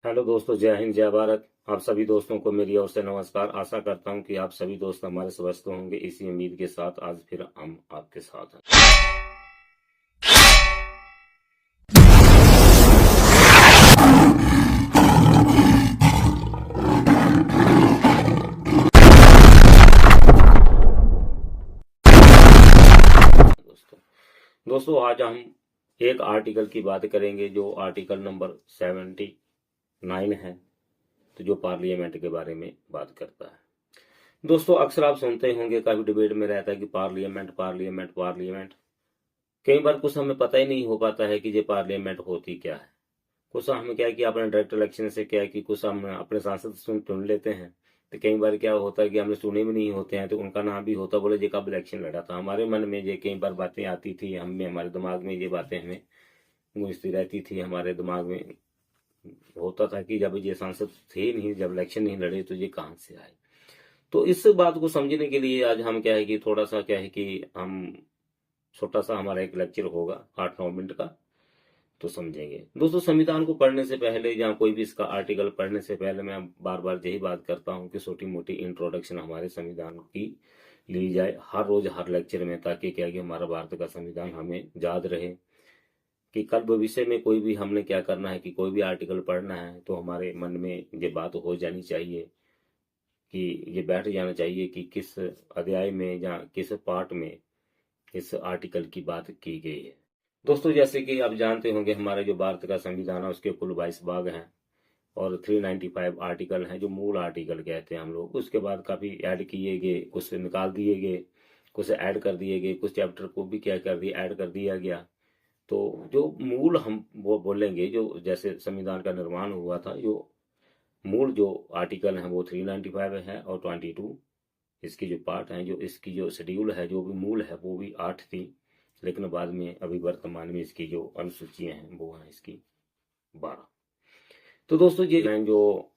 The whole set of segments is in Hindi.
हेलो दोस्तों, जय हिंद जय भारत। आप सभी दोस्तों को मेरी ओर से नमस्कार। आशा करता हूं कि आप सभी दोस्त हमारे स्वस्थ होंगे। इसी उम्मीद के साथ आज फिर हम आपके साथ हैं। दोस्तों दोस्तों आज हम एक आर्टिकल की बात करेंगे जो आर्टिकल नंबर 79 है, तो जो पार्लियामेंट के बारे में बात करता है। दोस्तों अक्सर आप सुनते होंगे, काफी डिबेट में रहता है कि पार्लियामेंट पार्लियामेंट पार्लियामेंट। कई बार कुछ हमें पता ही नहीं हो पाता है कि ये पार्लियामेंट होती क्या है। कुछ हमें क्या है कि अपने डायरेक्ट इलेक्शन से क्या है कि कुछ हम अपने सांसद चुन लेते हैं। तो कई बार क्या होता है कि हमने सुने भी नहीं होते हैं, तो उनका नाम भी होता, बोले ये कब इलेक्शन लड़ा था। हमारे मन में ये कई बार बातें आती थी, हमें हमारे दिमाग में ये बातें हमें गूंजती रहती थी। हमारे दिमाग में होता था कि जब ये सांसद थे नहीं, जब इलेक्शन नहीं लड़े, तो ये कहाँ से आए। तो इस बात को समझने के लिए आज हम क्या है कि थोड़ा सा क्या है कि हम छोटा सा हमारा एक लेक्चर होगा 8-9 मिनट का, तो समझेंगे। दोस्तों संविधान को पढ़ने से पहले या कोई भी इसका आर्टिकल पढ़ने से पहले मैं बार बार यही बात करता हूँ कि छोटी मोटी इंट्रोडक्शन हमारे संविधान की ली जाए हर रोज हर लेक्चर में, ताकि क्या कि हमारा भारत का संविधान हमें याद रहे कि कल भविष्य में कोई भी हमने क्या करना है, कि कोई भी आर्टिकल पढ़ना है तो हमारे मन में ये बात हो जानी चाहिए, कि ये बैठ जाना चाहिए कि किस अध्याय में या किस पार्ट में इस आर्टिकल की बात की गई है। दोस्तों जैसे कि आप जानते होंगे, हमारे जो भारत का संविधान है उसके कुल 22 भाग हैं और 395 आर्टिकल हैं, जो मूल आर्टिकल कहते हैं हम लोग। उसके बाद काफी ऐड किए गए, कुछ निकाल दिए गए, कुछ ऐड कर दिए गए, कुछ चैप्टर को भी क्या कर दिया, ऐड कर दिया गया। तो जो मूल हम वो बोलेंगे, जो जैसे संविधान का निर्माण हुआ था, जो मूल जो आर्टिकल है वो 395 है, और 22 इसकी जो पार्ट है, जो इसकी जो शेड्यूल है, जो भी मूल है वो भी 8 थी। लेकिन बाद में अभी वर्तमान में इसकी जो अनुसूचियां हैं वो हैं इसकी 12। तो दोस्तों ये जो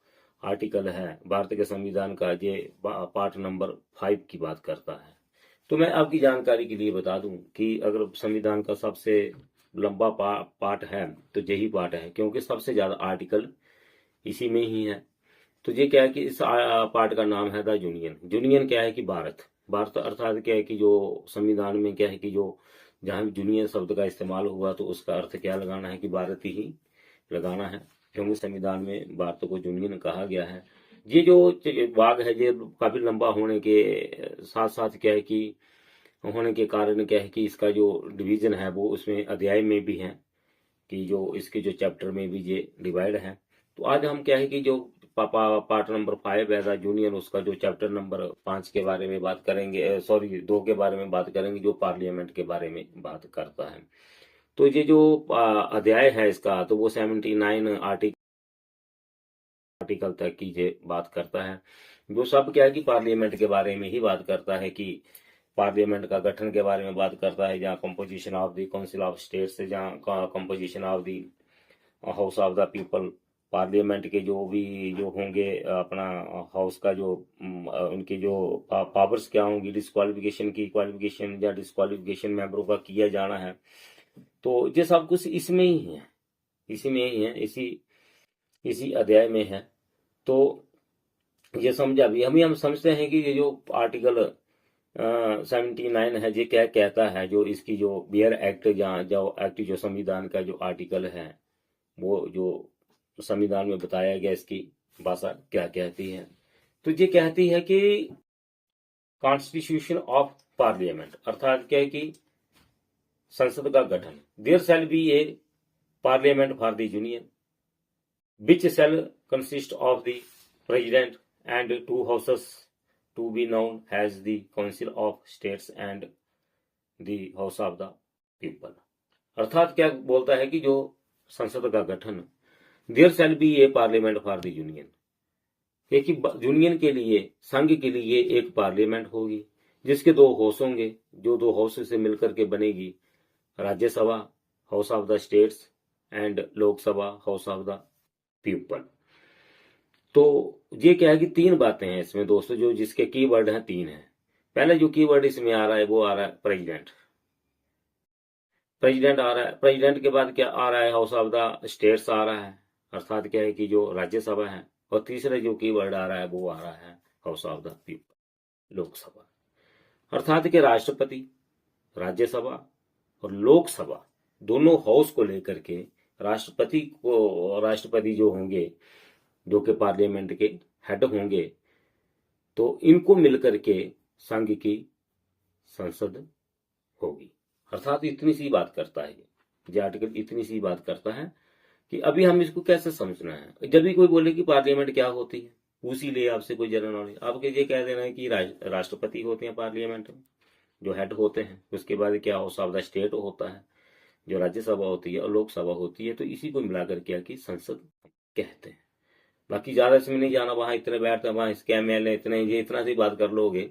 आर्टिकल है भारत के संविधान का, ये पार्ट नंबर 5 की बात करता है। तो मैं आपकी जानकारी के लिए बता दूं कि अगर संविधान का सबसे लंबा पार्ट है तो यही पार्ट है, क्योंकि सबसे ज्यादा आर्टिकल इसी में ही है। तो ये क्या है कि इस पार्ट का नाम है द यूनियन। यूनियन क्या है कि भारत। भारत अर्थात क्या है कि जो संविधान में क्या है कि जो जहां भी यूनियन शब्द का इस्तेमाल हुआ तो उसका अर्थ क्या लगाना है कि भारत ही लगाना है, क्योंकि संविधान में भारत को यूनियन कहा गया है। ये जो भाग है ये काफी लंबा होने के साथ साथ क्या है कि होने के कारण क्या है कि इसका जो डिवीजन है वो उसमें अध्याय में भी है, कि जो इसके जो चैप्टर में भी ये डिवाइड है। तो आज हम क्या है कि जो पार्ट नंबर 5 है द यूनियन, उसका जो चैप्टर नंबर 5 के बारे में बात करेंगे, सॉरी 2 के बारे में बात करेंगे, जो पार्लियामेंट के बारे में बात करता है। तो ये जो अध्याय है इसका, तो वो 79 आर्टिकल तक की ये बात करता है, जो सब क्या है कि पार्लियामेंट के बारे में ही बात करता है, कि पार्लियामेंट का गठन के बारे में बात करता है, जहाँ composition of the council of states, जहाँ composition of the house of the people. Parliament के जो भी जो होंगे अपना हाउस का जो उनकी जो पावर्स क्या होंगी, डिस्क्वालिफिकेशन की क्वालिफिकेशन या डिस्क्वालिफिकेशन मेंबरों का किया जाना है। तो ये सब कुछ इसमें ही है, इसी में ही है, इसी इसी अध्याय में है। तो ये समझा भी हम समझते हैं कि ये जो आर्टिकल 79 है, ये क्या कहता है, जो इसकी जो बियर एक्ट, जहाँ जो एक्ट जो संविधान का जो आर्टिकल है, वो जो संविधान में बताया गया, इसकी भाषा क्या कहती है। तो ये कहती है कि कॉन्स्टिट्यूशन ऑफ पार्लियामेंट, अर्थात क्या है कि संसद का गठन। There shall be a parliament for the union which shall consist of the president and two houses, to be known as the council of states and the house of the people। अर्थात क्या बोलता है कि जो संसद का गठन, there shall be a parliament for the union, कि यूनियन के लिए, संघ के लिए एक पार्लियामेंट होगी, जिसके 2 हाउस होंगे, जो 2 हाउस से मिलकर के बनेगी Rajya Sabha house of the states and Lok Sabha house of the people. तो ये क्या है कि 3 बातें हैं इसमें दोस्तों, जो जिसके कीवर्ड हैं 3 हैं। पहले जो कीवर्ड इसमें आ रहा है वो आ रहा है प्रेसिडेंट। प्रेसिडेंट आ रहा है, प्रेसिडेंट के बाद क्या आ रहा है, हाउस ऑफ द स्टेट्स आ रहा है, अर्थात क्या है कि जो राज्यसभा है, और तीसरा जो कीवर्ड आ रहा है वो आ रहा है house of the people, Lok Sabha. अर्थात कि राष्ट्रपति, राज्यसभा और लोकसभा दोनों हाउस को लेकर के राष्ट्रपति जो होंगे, जो कि पार्लियामेंट के हेड होंगे, तो इनको मिलकर के संघ की संसद होगी। अर्थात इतनी सी बात करता है ये आर्टिकल, इतनी सी बात करता है कि अभी हम इसको कैसे समझना है। जब भी कोई बोले कि पार्लियामेंट क्या होती है, उसी लिए आपसे कोई जनरल नॉलेज, आपके ये कह देना है कि राष्ट्रपति होते हैं पार्लियामेंट में, जो हेड होते हैं। उसके बाद क्या हाउस ऑफ द स्टेट होता है, जो राज्यसभा होती है, और लोकसभा होती है। तो इसी को मिलाकर क्या कि संसद कहते हैं। बाकी ज्यादा इसमें नहीं जाना, वहां इतने बैठते वहां इसके एमएलए इतने, ये इतना सी बात कर लोगे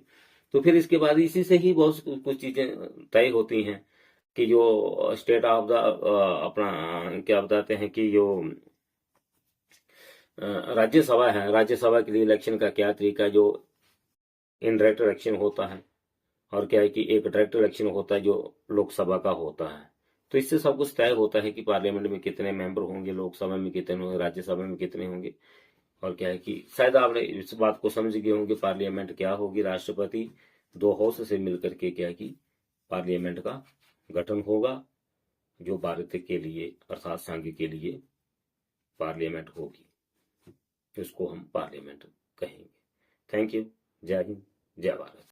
तो फिर इसके बाद इसी से ही बहुत कुछ चीजें तय होती हैं कि जो स्टेट ऑफ द अपना क्या बताते हैं कि जो राज्यसभा है, राज्यसभा के लिए इलेक्शन का क्या तरीका, जो इनडायरेक्ट इलेक्शन होता है, और क्या है कि एक डायरेक्ट इलेक्शन होता है जो लोकसभा का होता है। तो इससे सब कुछ तय होता है कि पार्लियामेंट में कितने मेंबर होंगे, लोकसभा में कितने होंगे, राज्यसभा में कितने होंगे। और क्या है कि शायद आपने इस बात को समझ गए होंगे, पार्लियामेंट क्या होगी। राष्ट्रपति दो हाउस से मिलकर के क्या है कि पार्लियामेंट का गठन होगा, जो भारत के लिए अर्थात संघ के लिए पार्लियामेंट होगी, इसको हम पार्लियामेंट कहेंगे। Thank you. जय हिंद, जय भारत।